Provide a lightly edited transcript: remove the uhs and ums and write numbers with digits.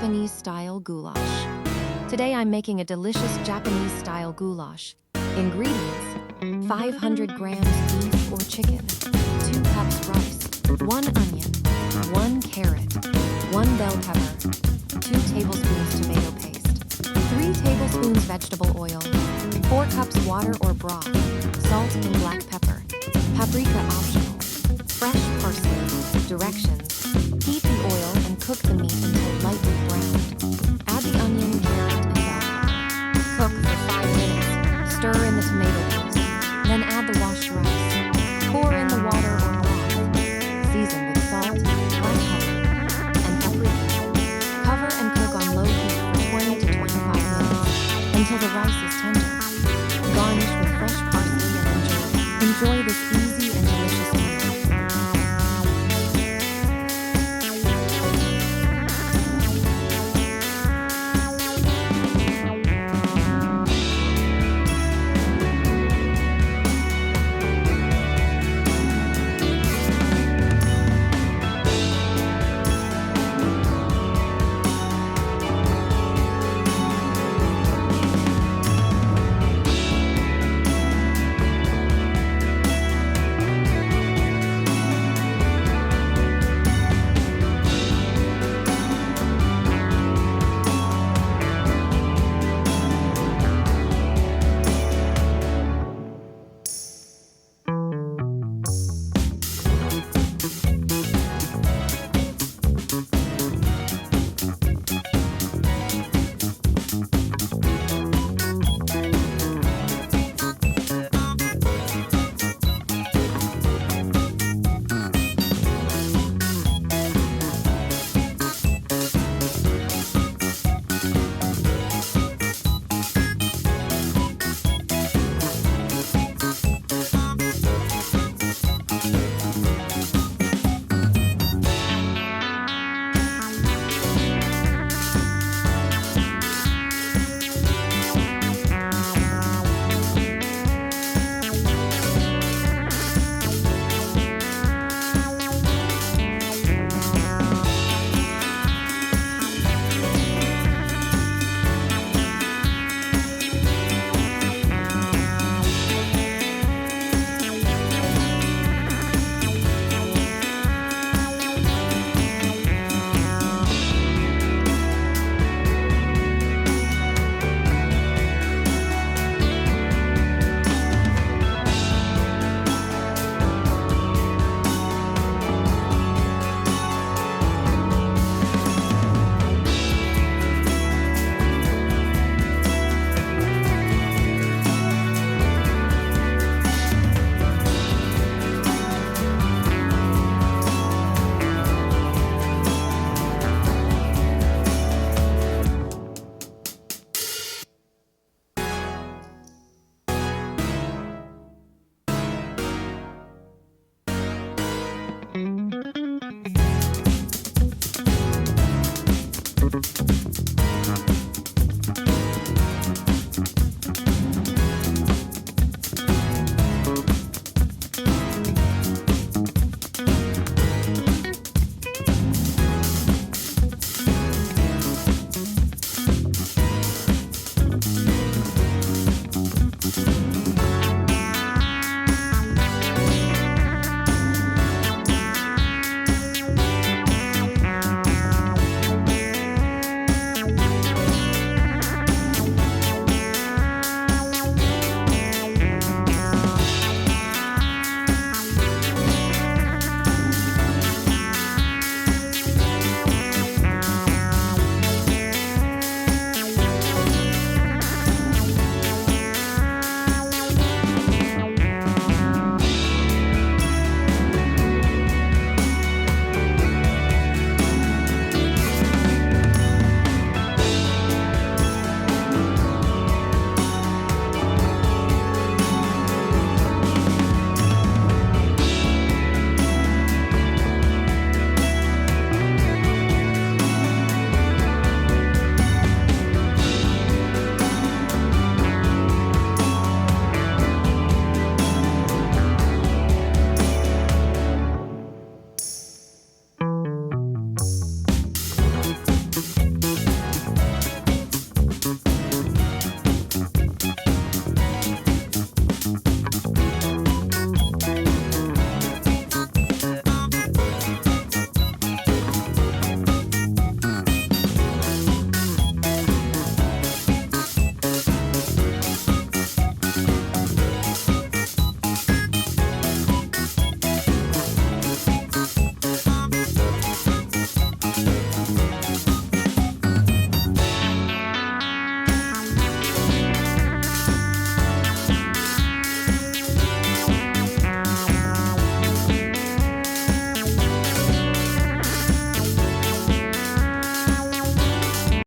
Japanese-style goulash. Today I'm making a delicious Japanese-style goulash. Ingredients: 500 grams beef or chicken, 2 cups rice, 1 onion, 1 carrot, 1 bell pepper, 2 tablespoons tomato paste, 3 tablespoons vegetable oil, 4 cups water or broth, salt and black pepper, paprika optional, fresh parsley. Directions: heat the oil and cook the meat until lightly browned. Add the onion, carrot, and bell pepper. Cook for 5 minutes. Stir in the tomato paste. Then add the washed rice. Pour in the water or broth. Season with salt, black pepper, and paprika. Cover and cook on low heat for 20 to 25 minutes until the rice is tender. Garnish with fresh parsley and enjoy. Enjoy this easy and delicious meal.